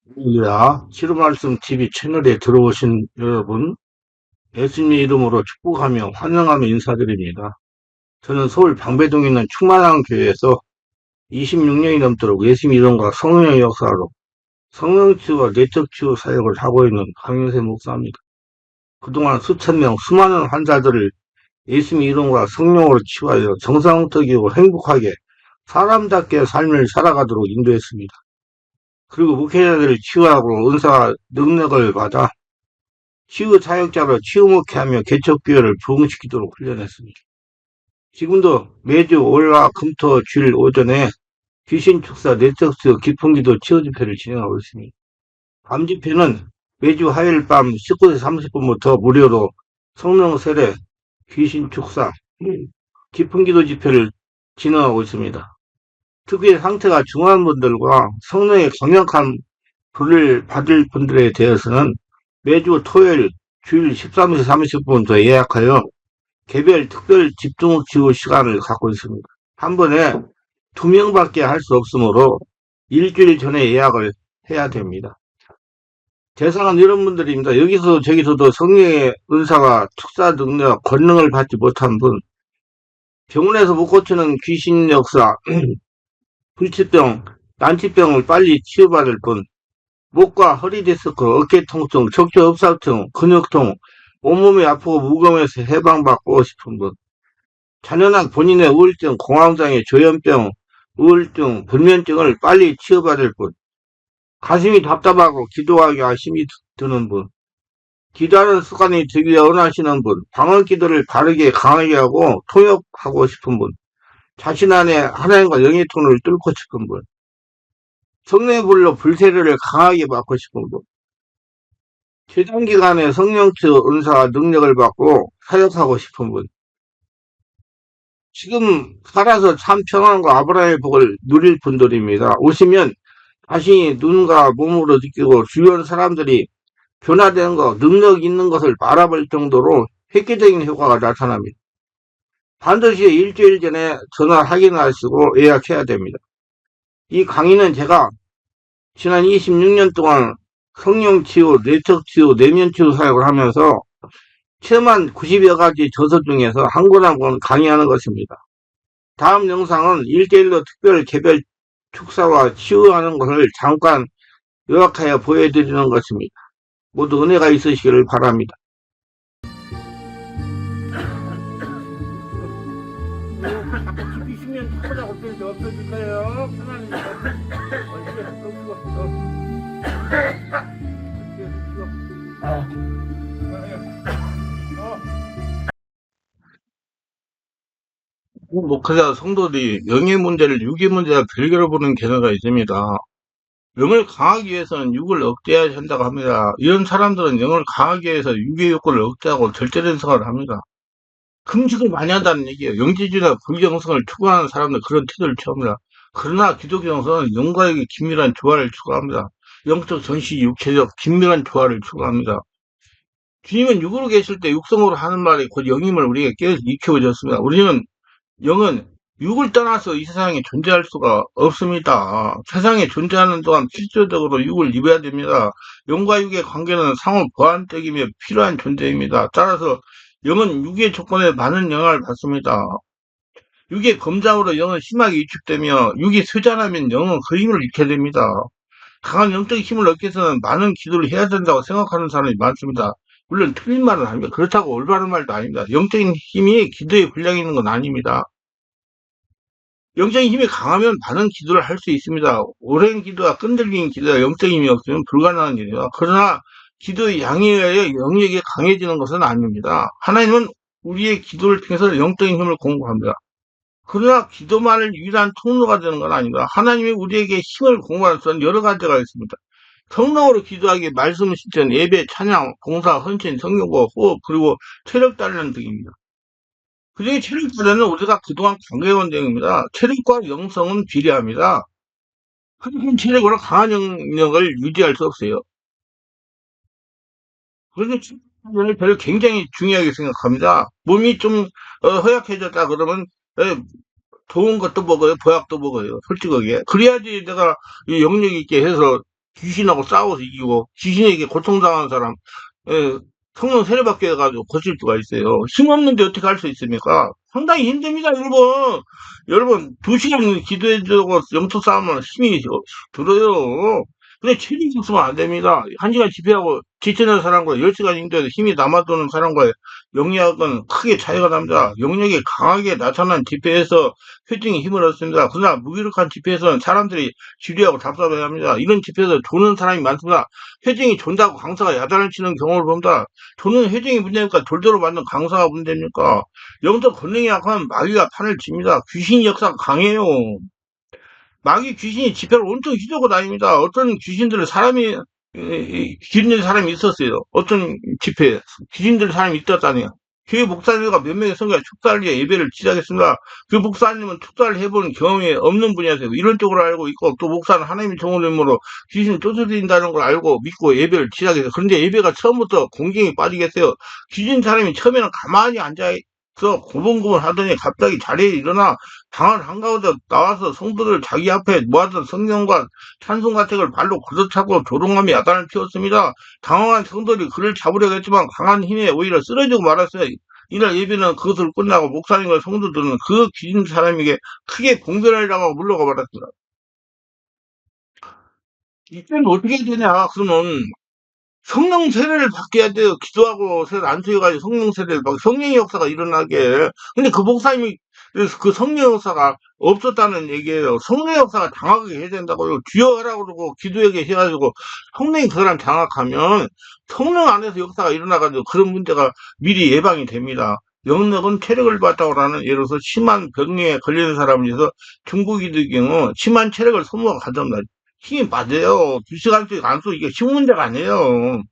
입니다. 치료 말씀 TV 채널에 들어오신 여러분, 예수님의 이름으로 축복하며 환영하며 인사드립니다. 저는 서울 방배동에 있는 충만한 교회에서 26년이 넘도록 예수님 이름과 성령의 역사로 성령치유와 내적치유 사역을 하고 있는 강윤세 목사입니다. 그동안 수천 명, 수많은 환자들을 예수님 이름과 성령으로 치유하여 정상적이고 행복하게 사람답게 삶을 살아가도록 인도했습니다. 그리고 목회자들을 치유하고 은사와 능력을 받아 치유 사역자로 치유목회 하며 개척교회를 부흥시키도록 훈련했습니다. 지금도 매주 월화 금토 주일 오전에 귀신 축사 내적수 기풍기도 치유 집회를 진행하고 있습니다. 밤 집회는 매주 화요일 밤 19시 30분부터 무료로 성령 세례, 귀신 축사, 기풍기도 집회를 진행하고 있습니다. 특히 상태가 중한 분들과 성령의 강력한 불을 받을 분들에 대해서는 매주 토요일 주일 13시 30분부터 예약하여 개별 특별 집중 치유 시간을 갖고 있습니다. 한 번에 2명밖에 할 수 없으므로 일주일 전에 예약을 해야 됩니다. 대상은 이런 분들입니다. 여기서 저기서도 성령의 은사가 축사 능력, 권능을 받지 못한 분, 병원에서 못 고치는 귀신 역사, 불치병, 난치병을 빨리 치유받을 분, 목과 허리 디스크, 어깨 통증, 척추 흡사증, 근육통, 온몸이 아프고 무거움에서 해방받고 싶은 분, 잔연한 본인의 우울증, 공황장애, 조현병, 우울증, 불면증을 빨리 치유받을 분, 가슴이 답답하고 기도하기가 힘이 드는 분, 기도하는 습관이 되기 원하시는 분, 방언 기도를 바르게 강하게 하고 통역하고 싶은 분, 자신 안에 하나님과 영의 통로를 뚫고 싶은 분, 성령의 불로 불세례를 강하게 받고 싶은 분, 최단 기간에 성령치 은사와 능력을 받고 사역하고 싶은 분, 지금 살아서 참 평안과 아브라함의 복을 누릴 분들입니다. 오시면 자신이 눈과 몸으로 느끼고 주변 사람들이 변화되는 것, 능력 있는 것을 바라볼 정도로 획기적인 효과가 나타납니다. 반드시 일주일 전에 전화 확인하시고 예약해야 됩니다. 이 강의는 제가 지난 26년 동안 성령치유, 내적치유, 내면치유 사역을 하면서 체험한 90여 가지 저서 중에서 한 권 한 권 강의하는 것입니다. 다음 영상은 1대1로 특별 개별 축사와 치유하는 것을 잠깐 요약하여 보여드리는 것입니다. 모두 은혜가 있으시기를 바랍니다. 자꾸 깊이시면 탁보다 없어질 거예요. 목회자 성도들이 영의 문제를 육의 문제와 별개로 보는 견해가 있습니다. 영을 강하기 위해서는 육을 억제해야 한다고 합니다. 이런 사람들은 영을 강하기 위해서 육의 욕구를 억제하고 절제된 생활을 합니다. 금식을 많이 한다는 얘기예요. 영지주의나 불경성을 추구하는 사람들 그런 태도를 취합니다. 그러나 기독교성은 영과의 긴밀한 조화를 추구합니다. 영적 전시 육체적 긴밀한 조화를 추구합니다. 주님은 육으로 계실 때 육성으로 하는 말이 곧 영임을 우리에게 깨어서 익혀주셨습니다. 우리는 영은 육을 떠나서 이 세상에 존재할 수가 없습니다. 세상에 존재하는 동안 필수적으로 육을 입어야 됩니다. 영과 육의 관계는 상호 보완적이며 필요한 존재입니다. 따라서 영은 육의 조건에 많은 영향을 받습니다. 육의 검장으로 영은 심하게 위축되며 육이 쇠잔하면 영은 그 힘을 잃게 됩니다. 강한 영적 힘을 얻기 위해서는 많은 기도를 해야 된다고 생각하는 사람이 많습니다. 물론 틀린 말은 아닙니다. 그렇다고 올바른 말도 아닙니다. 영적인 힘이 기도에 분량이 있는 건 아닙니다. 영적인 힘이 강하면 많은 기도를 할 수 있습니다. 오랜 기도와 끈질긴 기도와 영적인 힘이 없으면 불가능한 일이에요. 그러나 기도의 양에 의해 영역이 강해지는 것은 아닙니다. 하나님은 우리의 기도를 통해서 영적인 힘을 공급합니다. 그러나 기도만을 유일한 통로가 되는 건 아닙니다. 하나님이 우리에게 힘을 공급하는 수는 여러 가지가 있습니다. 성령으로 기도하기에 말씀 실천, 예배, 찬양, 봉사, 헌신, 성경고, 호흡, 그리고 체력 단련 등입니다. 그중에 체력 단련은 우리가 그동안 관계해온 내용입니다. 체력과 영성은 비례합니다. 하지만 체력으로 강한 영역을 유지할 수 없어요. 그래서 체력 단련을 저는 굉장히 중요하게 생각합니다. 몸이 좀 허약해졌다 그러면 좋은 것도 먹어요. 보약도 먹어요. 솔직하게. 그래야지 내가 이 영역 있게 해서 귀신하고 싸워서 이기고, 귀신에게 고통당한 사람, 예, 성령 세례받게 해가지고 고칠 수가 있어요. 힘없는데 어떻게 할 수 있습니까? 상당히 힘듭니다, 여러분. 여러분, 2시간 기도해주고 영토 싸움은 힘이 들어요. 근데 체력이 없으면 안 됩니다. 1시간 집회하고 지치는 사람과 10시간 인도해도 힘이 남아도는 사람과의 영역은 크게 차이가 납니다. 영역이 강하게 나타난 집회에서 회중이 힘을 얻습니다. 그러나 무기력한 집회에서는 사람들이 지루하고 답답해합니다. 이런 집회에서 조는 사람이 많습니다. 회중이 존다고 강사가 야단을 치는 경우를 봅니다. 조는 회중이 문제니까 졸대로 만든 강사가 문제입니까? 영적 권능이 약하면 마귀가 판을 칩니다. 귀신 역사가 강해요. 마귀 귀신이 집회를 온통 휘두고 다닙니다. 어떤 귀신들은 사람이 귀신들 사람이 있었어요. 어떤 집회에 귀신들 사람이 있었다니요. 교회 목사님과 몇 명의 성교가 축사를 위해 예배를 시작했습니다. 그 목사님은 축사를 해본 경험이 없는 분이었어요. 이런 쪽으로 알고 있고 또 목사는 하나님의 종으로 귀신을 쫓아다닌다는 걸 알고 믿고 예배를 시작했어요. 그런데 예배가 처음부터 공경이 빠지겠어요. 귀신 사람이 처음에는 가만히 앉아서 고분고분 하더니 갑자기 자리에 일어나 방 한가운데 나와서 성도들 자기 앞에 모아둔 성경과 찬송가 책을 발로 걷어차고 조롱하며 야단을 피웠습니다. 당황한 성도들이 그를 잡으려고 했지만 강한 힘에 오히려 쓰러지고 말았어요. 이날 예배는 그것을 끝나고 목사님과 성도들은 그 귀신 사람에게 크게 공변을 당하고 물러가 말았습니다. 이때는 어떻게 되냐? 그러면 성령 세례를 받게 해야 돼요. 기도하고 세례 안 주여가지고 성령 세례를 받고 성령의 역사가 일어나게. 근데 그 목사님이 그래서 그 성령 역사가 없었다는 얘기예요. 성령 역사가 장악하게 해야 된다고요. 주여 하라고 그러고 기도하게 해가지고 성령이 그 사람 장악하면 성령 안에서 역사가 일어나가지고 그런 문제가 미리 예방이 됩니다. 영력은 체력을 받다고 하는 예를 들어서 심한 병에 걸리는 사람에서 중국인의 경우 심한 체력을 소모가 가져옵니다. 힘이 맞아요. 2시간씩 안 쏘, 이게 쉬운 문제가 아니에요.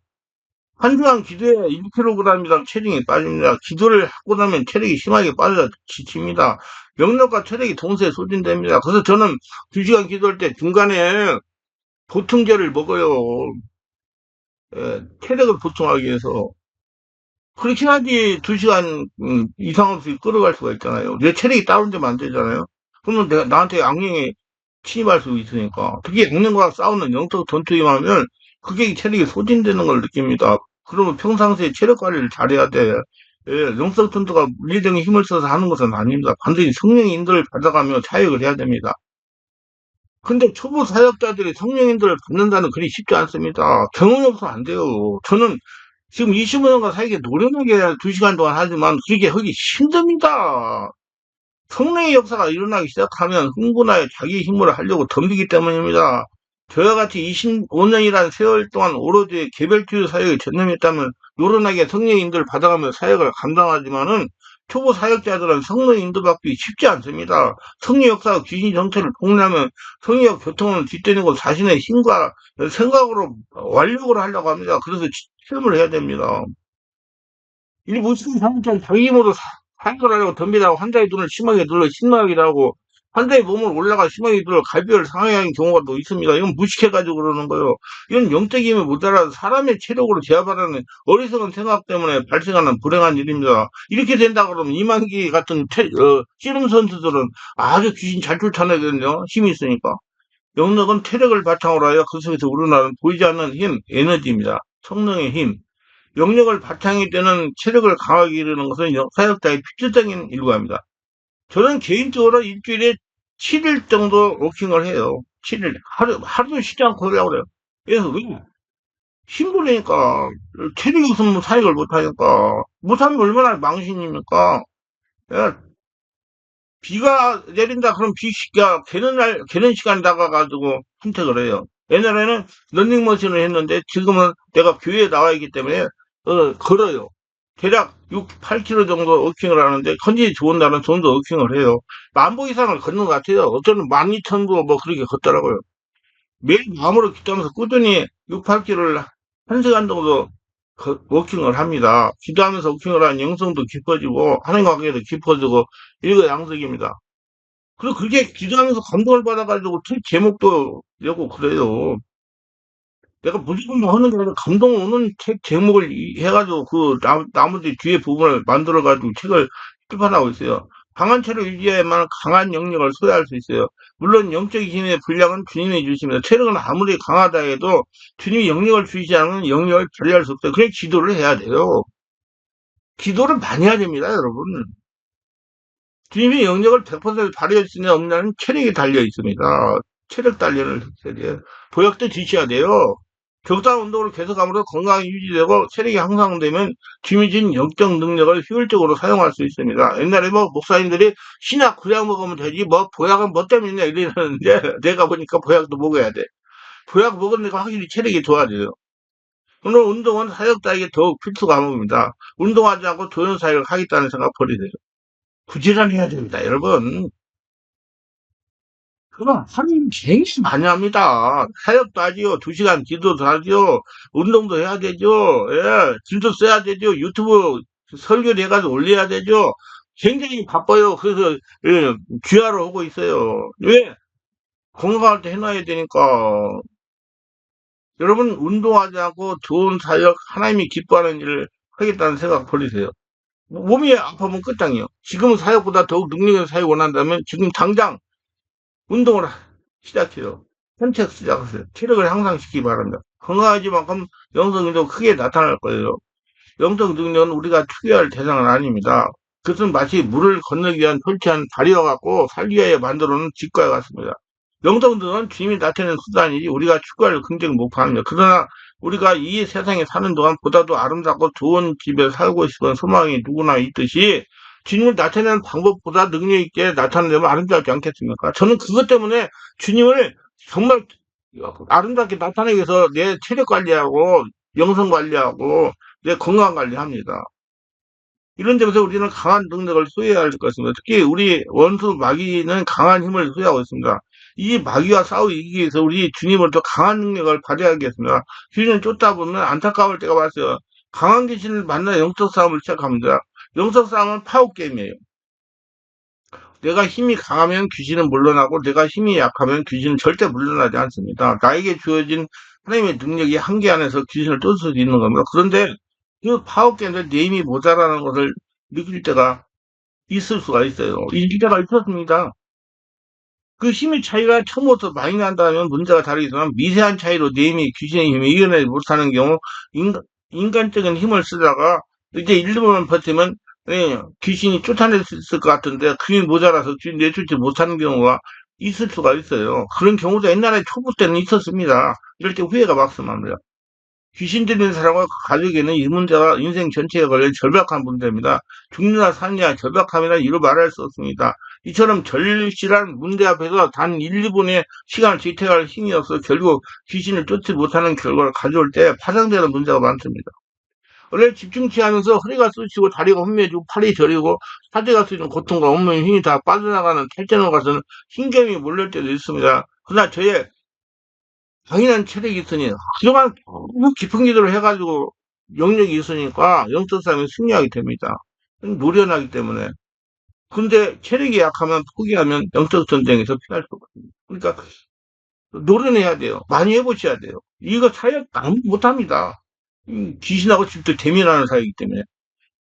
한 주간 기도에 1kg이상 체중이 빠집니다. 기도를 하고 나면 체력이 심하게 빠져 지칩니다. 명력과 체력이 동시에 소진됩니다. 그래서 저는 2시간 기도할 때 중간에 보충제를 먹어요. 예, 체력을 보충하기 위해서. 그렇게 해야지 2시간 이상 없이 끌어갈 수가 있잖아요. 내 체력이 다운되면 안 되잖아요. 그러면 나한테 악령이 침입할 수 있으니까. 특히 악령과 싸우는 영적 전투에 하면 그게 체력이 소진되는 걸 느낍니다. 그러면 평상시에 체력 관리를 잘해야 돼. 예, 영적 전투가 물리적인 힘을 써서 하는 것은 아닙니다. 반드시 성령의 인도를 받아가며 사역을 해야 됩니다. 근데 초보 사역자들이 성령 인도를 받는다는 그리 쉽지 않습니다. 경험이 없으면 안 돼요. 저는 지금 25년간 사역에 노련하게 2시간 동안 하지만 그게 하기 힘듭니다. 성령의 역사가 일어나기 시작하면 흥분하여 자기 힘으로 하려고 덤비기 때문입니다. 저와 같이 25년이라는 세월 동안 오로지 개별주의 사역에 전념했다면 노련하게 성령의 인도를 받아가며 사역을 감당하지만은 초보 사역자들은 성령의 인도받기 쉽지 않습니다. 성령 역사가 귀신 정체를 폭로하면 성령 교통을 뒷대니고 자신의 힘과 생각으로 완력으로 하려고 합니다. 그래서 시험을 해야 됩니다. 이 무슨 사람처럼 자기 힘으로 사역을 하려고 덤비다가 환자의 눈을 심하게 눌러 심하기도 하고 환자의 몸을 올라가 심하게 눌러 갈비를 상하게 하는 경우가 또 있습니다. 이건 무식해가지고 그러는 거예요. 이건 영적인 힘을 못 알아서 사람의 체력으로 제압하라는 어리석은 생각 때문에 발생하는 불행한 일입니다. 이렇게 된다 그러면 이만기 같은 씨름 선수들은 아주 귀신 잘 쫓아내거든요. 힘이 있으니까. 영력은 체력을 바탕으로 하여 그 속에서 우러나는 보이지 않는 힘, 에너지입니다. 성령의 힘. 영역을 바탕이 되는 체력을 강하게 이루는 것은 사역자의 필수적인 일과입니다. 저는 개인적으로 일주일에 7일 정도 워킹을 해요. 7일. 하루도 쉬지 않고 하려고 그래요. 그래서 왜? 힘들으니까. 체력이 없으면 사역을 못하니까. 못하면 얼마나 망신입니까? 예, 비가 내린다 그럼 비가 개는 시간 나가가지고 선택을 해요. 옛날에는 런닝머신을 했는데 지금은 내가 교회에 나와 있기 때문에 걸어요. 대략 6, 8km 정도 워킹을 하는데 컨디션이 좋은 날은 좀 더 워킹을 해요. 10,000보 이상을 걷는 것 같아요. 어쩌면 12,000보 뭐 그렇게 걷더라고요. 매일 마음으로 기도하면서 꾸준히 6, 8km를 1시간 정도 워킹을 합니다. 기도하면서 워킹을 하면 영성도 깊어지고 하나님과 관계도 깊어지고 일거양득입니다. 그리고 그렇게 기도하면서 감동을 받아가지고 책 제목도 내고 그래요. 내가 무조건 하는 게 아니라 감동 오는 책 제목을 해가지고 그 나머지 뒤에 부분을 만들어가지고 책을 출판하고 있어요. 강한 체력 유지해야만 강한 영역을 소유할 수 있어요. 물론 영적인 힘의 분량은 주님이 주십니다. 체력은 아무리 강하다 해도 주님이 영역을 주시지 않으면 영역을 발휘할 수 없어요. 그래 기도를 해야 돼요. 기도를 많이 해야 됩니다, 여러분. 주님이 영역을 100% 발휘할 수 있는 없냐는 체력이 달려 있습니다. 체력 단련을 해야 돼요. 보약도 드셔야 돼요. 적당한 운동을 계속함으로 건강이 유지되고 체력이 향상되면 주미진 영적 능력을 효율적으로 사용할 수 있습니다. 옛날에 뭐 목사님들이 신약 구약 먹으면 되지 뭐 보약은 뭐 때문이냐 이러는데 내가 보니까 보약도 먹어야 돼. 보약 먹으니까 확실히 체력이 좋아져요. 오늘 운동은 사역자에게 더욱 필수 과목입니다. 운동하지 않고 조연 사역을 하겠다는 생각 버리세요. 부지런히 해야 됩니다, 여러분. 그럼 하루는 굉장히 많이 합니다. 사역도 하지요. 2시간 기도도 하죠. 운동도 해야 되죠. 예, 글도 써야 되죠. 유튜브 설교도 해가지고 올려야 되죠. 굉장히 바빠요. 그래서 예, 귀하러 오고 있어요. 왜? 건강할 때 해놔야 되니까. 여러분 운동하지 않고 좋은 사역, 하나님이 기뻐하는 일을 하겠다는 생각 버리세요. 몸이 아프면 끝장이요. 지금 사역보다 더욱 능력 있는 사역 원한다면 지금 당장 운동을 시작해요. 산책 시작하세요. 체력을 향상시키기 바랍니다. 건강하지만큼 영성도 크게 나타날 거예요. 영적 능력은 우리가 추구할 대상은 아닙니다. 그것은 마치 물을 건너기 위한 설치한 다리와 같고 살기 위하여 만들어 놓은 직과와 같습니다. 영적 능력은 주님이 나타내는 수단이지 우리가 추구할 긍정 목표합니다. 그러나 우리가 이 세상에 사는 동안 보다도 아름답고 좋은 집에 살고 싶은 소망이 누구나 있듯이 주님을 나타내는 방법보다 능력 있게 나타내면 아름답지 않겠습니까? 저는 그것 때문에 주님을 정말 아름답게 나타내기 위해서 내 체력 관리하고 영성 관리하고 내 건강 관리합니다. 이런 점에서 우리는 강한 능력을 소유해야 할 것입니다. 특히 우리 원수 마귀는 강한 힘을 소유하고 있습니다. 이 마귀와 싸워 이기기 위해서 우리 주님을 더 강한 능력을 발휘하겠습니다. 주님을 쫓다 보면 안타까울 때가 왔어요. 강한 귀신을 만나 영적 싸움을 시작합니다. 영적 싸움은 파워 게임이에요. 내가 힘이 강하면 귀신은 물러나고 내가 힘이 약하면 귀신은 절대 물러나지 않습니다. 나에게 주어진 하나님의 능력이 한계 안에서 귀신을 쫓을 수 있는 겁니다. 그런데 그 파워게임에 내 힘이 모자라는 것을 느낄 때가 있을 수가 있어요. 이 때가 있었습니다. 그 힘의 차이가 처음부터 많이 난다면 문제가 다르겠지만 미세한 차이로 내 힘이 귀신의 힘을 이겨내지 못하는 경우 인간적인 힘을 쓰다가 이제 일부만 버티면 귀신이 쫓아낼 수 있을 것 같은데 그 힘이 모자라서 귀신 내쫓지 못하는 경우가 있을 수가 있어요. 그런 경우도 옛날에 초보 때는 있었습니다. 이럴 때 후회가 막심합니다. 귀신 들리는 사람과 그 가족에는 이 문제가 인생 전체에 걸린 절박한 문제입니다. 죽느냐 사느냐 절박함이라 이루 말할 수 없습니다. 이처럼 절실한 문제 앞에서 단 1, 2분의 시간을 지탱할 힘이 없어 결국 귀신을 쫓지 못하는 결과를 가져올 때 파장되는 문제가 많습니다. 원래 집중치 하면서 허리가 쑤시고 다리가 혼미해지고 팔이 저리고 사대가 쓰이는 고통과 온몸의 힘이 다 빠져나가는 탈전으로 가서는 신경이 몰릴 때도 있습니다. 그러나 저의 당연한 체력이 있으니 그동안 너무 깊은 기도를 해가지고 영역이 있으니까 영적 싸움에 승리하게 됩니다. 노련하기 때문에. 근데 체력이 약하면 포기하면 영적 전쟁에서 피할 수가 없습니다. 그러니까 노련해야 돼요. 많이 해보셔야 돼요. 이거 사역 아무 못합니다. 귀신하고 직접 대면하는 사역이기 때문에.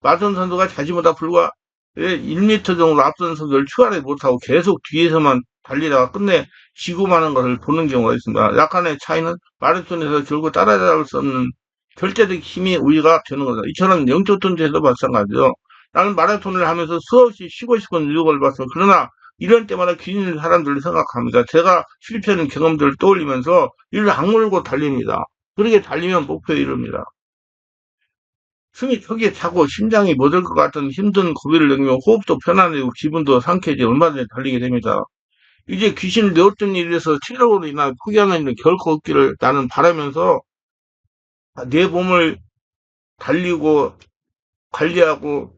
마선 선수가 자신보다 불과 1m 정도 앞선 선수를 추월하지 못하고 계속 뒤에서만 달리다가 끝내 지고 마는 것을 보는 경우가 있습니다. 약간의 차이는 마라톤에서 결국 따라잡을 수 없는 절대적 힘이 우위가 되는 거다. 이처럼 영적 존재에도 마찬가지죠. 나는 마라톤을 하면서 수없이 쉬고 싶은 유혹을 받습니다. 그러나 이런 때마다 귀신 사람들을 생각합니다. 제가 실패하는 경험들을 떠올리면서 이를 악물고 달립니다. 그렇게 달리면 목표에 이릅니다. 숨이 턱에 차고 심장이 멎을 것 같은 힘든 고비를 넘기면 호흡도 편안해지고 기분도 상쾌해지 얼마든지 달리게 됩니다. 이제 귀신을 내었던 일에서 체력으로 인한 포기하는 일은 결코 없기를 나는 바라면서 내 몸을 달리고 관리하고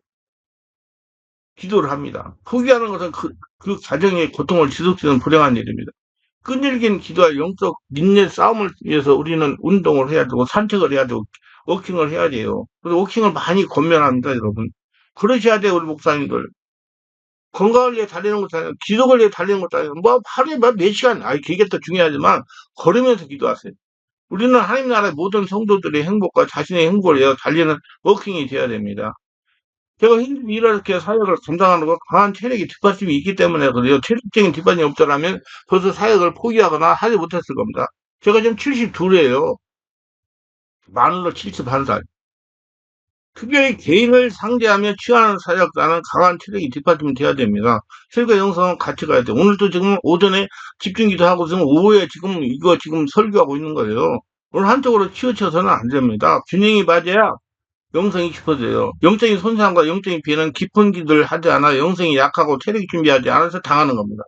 기도를 합니다. 포기하는 것은 그 과정의 고통을 지속시키는 불행한 일입니다. 끈질긴 기도와 영적 인내 싸움을 위해서 우리는 운동을 해야 되고 산책을 해야 되고 워킹을 해야 돼요. 그래서 워킹을 많이 권면합니다, 여러분. 그러셔야 돼요, 우리 목사님들. 건강을 위해 달리는 것도 아니고 기록을 위해 달리는 것도 아니고 뭐 하루에 몇 시간 그게 더 중요하지만 걸으면서 기도하세요. 우리는 하나님 나라의 모든 성도들의 행복과 자신의 행복을 위해 달리는 워킹이 되어야 됩니다. 제가 이렇게 사역을 감당하는 거 강한 체력이 뒷받침이 있기 때문에 그래요. 체력적인 뒷받침이 없더라면 벌써 사역을 포기하거나 하지 못했을 겁니다. 제가 지금 72이에요. 만으로 71살. 특별히 개인을 상대하며 취하는 사역자는 강한 체력이 뒷받침이 돼야 됩니다. 설교 영성은 같이 가야 돼요. 오늘도 지금 오전에 집중기도 하고 지금 오후에 지금 이거 지금 설교하고 있는 거예요. 오늘 한쪽으로 치우쳐서는 안 됩니다. 균형이 맞아야 영성이 깊어져요. 영적인 손상과 영적인 피해는 깊은 기도를 하지 않아 영성이 약하고 체력이 준비하지 않아서 당하는 겁니다.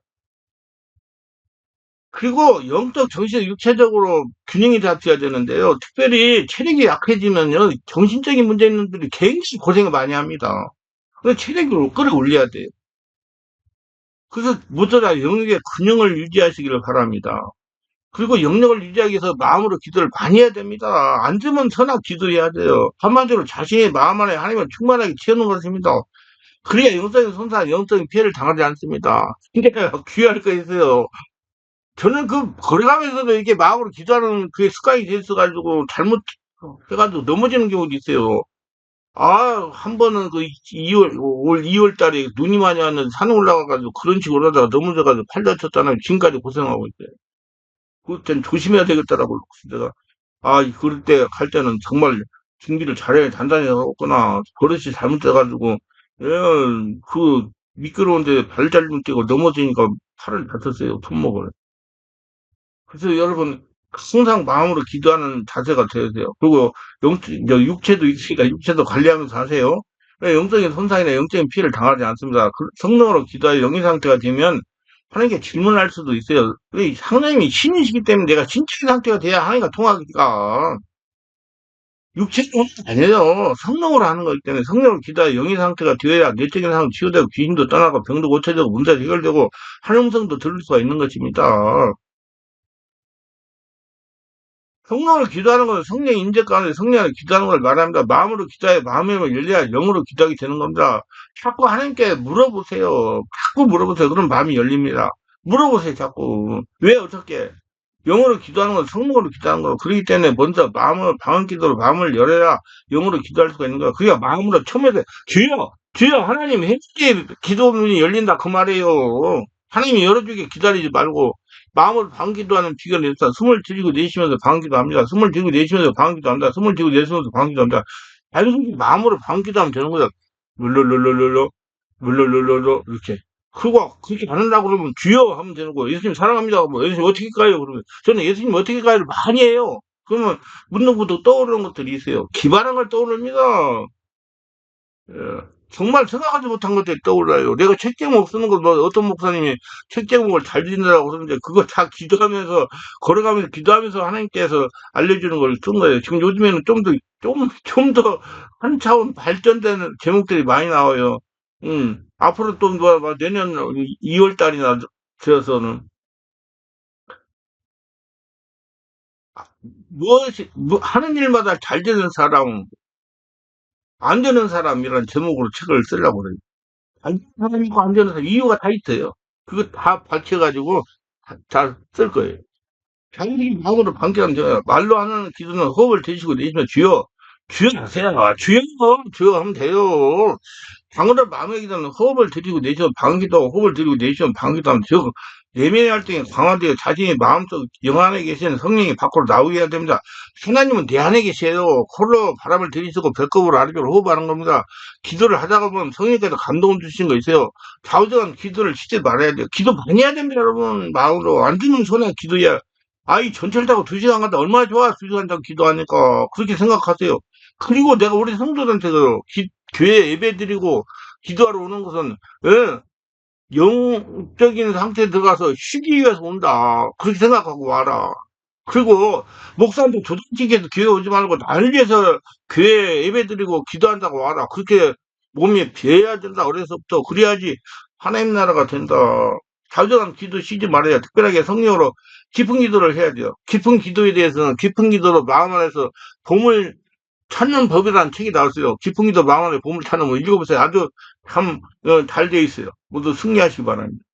그리고 영적, 정신, 육체적으로 균형이 잡혀야 되는데요. 특별히 체력이 약해지면요, 정신적인 문제 있는 분들이 굉장히 고생을 많이 합니다. 그래서 체력을 끌어올려야 돼요. 그래서 무엇보다 영역의 균형을 유지하시기를 바랍니다. 그리고 영역을 유지하기 위해서 마음으로 기도를 많이 해야 됩니다. 앉으면 선악 기도해야 돼요. 한마디로 자신의 마음 안에 하나님을 충만하게 채우는 것입니다. 그래야 영적인 손상, 영적인 피해를 당하지 않습니다. 근데 귀할 거 있어요. 저는 걸어가면서도 이렇게 마음으로 기도하는 그게 습관이 돼 있어가지고 잘못 해가지고 넘어지는 경우도 있어요. 아, 한 번은 올 2월 달에 눈이 많이 왔는데 산에 올라가가지고 그런 식으로 하다가 넘어져가지고 팔 다쳤잖아요. 지금까지 고생하고 있어요. 그땐 조심해야 되겠더라고요. 내가, 그럴 때, 갈 때는 정말 준비를 잘해, 단단히 하구나. 버릇이 잘못돼가지고, 예, 미끄러운데 발 잘못 떼고 넘어지니까 팔을 다쳤어요. 손목을. 그래서 여러분 항상 마음으로 기도하는 자세가 되어야 돼요. 그리고 육체도 있으니까 육체도 관리하면서 하세요. 영적인 손상이나 영적인 피해를 당하지 않습니다. 성령으로 기도하여 영의 상태가 되면 하나님께 질문할 수도 있어요. 하나님이 신이시기 때문에 내가 신적인 상태가 돼야 하나님과 통하니까 육체는 아니에요. 성령으로 하는 거기 때문에 성령으로 기도하여 영의 상태가 되어야 내적인 상황 치유되고 귀신도 떠나고 병도 고쳐지고 문제도 해결되고 하나님 음성도 들을 수가 있는 것입니다. 성령을 기도하는 것은 성령의 인재 가운데 성령을 기도하는 걸 말합니다. 마음으로 기도해 마음의 문을 열려야 영으로 기도하게 되는 겁니다. 자꾸 하나님께 물어보세요. 자꾸 물어보세요. 그럼 마음이 열립니다. 물어보세요. 자꾸. 왜 어떻게? 영어로 기도하는 건 성령으로 기도하는 거. 그렇기 때문에 먼저 마음을 방언 기도로 마음을 열어야 영어로 기도할 수가 있는 거야. 그게 마음으로 처음에 주여, 주여 하나님 해주게 기도 문이 열린다 그 말이에요. 하나님이 열어주게 기다리지 말고 마음으로 방언 기도하는 비결이 있다. 숨을 들이고 내쉬면서 방언 기도합니다. 숨을 들이고 내쉬면서 방언 기도합니다. 숨을 들이고 내쉬면서 방언 기도합니다. 단순히 마음으로 방언 기도하면 되는 거야. 룰룰룰룰룰루 룰룰룰룰루 이렇게. 그거 그렇게 받는다고 그러면 주여 하면 되는 거예요. 예수님 사랑합니다. 뭐 예수님 어떻게 가요? 그러면 저는 예수님 어떻게 가요를 많이 해요. 그러면 묻는 것도 떠오르는 것들이 있어요. 기발한 걸 떠오릅니다. 예. 정말 생각하지 못한 것들이 떠올라요. 내가 책 제목 쓰는 거, 어떤 목사님이 책 제목을 잘 짓는다고 그러는데, 그거 다 기도하면서, 걸어가면서, 기도하면서 하나님께서 알려주는 걸 쓴 거예요. 지금 요즘에는 좀 더, 한 차원 발전되는 제목들이 많이 나와요. 앞으로 또, 내년 2월 달이나 되어서는, 하는 일마다 잘 되는 사람, 안 되는 사람이라는 제목으로 책을 쓰려고 그래요. 안 되는 사람이 있고 안 되는 사람 이유가 다 있어요. 그거 다 밝혀가지고 잘 쓸 거예요. 자기들이 마음으로 반겨하면 돼요. 말로 하는 기도는 호흡을 들이쉬고 내쉬면 주여, 주여 하세요. 주여, 주여 하면 돼요. 방언을 마음의 기도는 호흡을 들이고 내쉬면 방기도 호흡을 들이고 내쉬면 방기도 하면 저 내면의 활동이 강화되어 자신의 마음속 영 안에 계시는 성령이 밖으로 나오게 해야 됩니다. 하나님은 내 안에 계세요. 홀로 바람을 들이쓰고 배꼽으로 아래쪽으로 호흡하는 겁니다. 기도를 하다가 보면 성령께서 감동을 주신 거 있어요. 좌우정한 기도를 쉬지 말아야 돼요. 기도 많이 해야 됩니다, 여러분. 마음으로. 안 주면 손에 기도해야. 아이 전철 타고 2시간 갔다 얼마나 좋아. 2시간 타고 기도하니까. 그렇게 생각하세요. 그리고 내가 우리 성도들한테 교회 예배 드리고 기도하러 오는 것은 예, 영적인 상태에 들어가서 쉬기 위해서 온다. 그렇게 생각하고 와라. 그리고 목사한테 도둑질해서 교회 오지 말고 나를 위해서 교회 예배 드리고 기도한다고 와라. 그렇게 몸이 배야 된다. 그래서부터 그래야지 하나님 나라가 된다. 자주한 기도 쉬지 말아야 특별하게 성령으로 깊은 기도를 해야 돼요. 깊은 기도에 대해서는 깊은 기도로 마음 안에서 봄을 찾는 법이라는 책이 나왔어요. 깊은 기도 마음 안에 봄을 찾는 법 읽어보세요. 아주 참 잘 돼 있어요. 모두 승리하시기 바랍니다.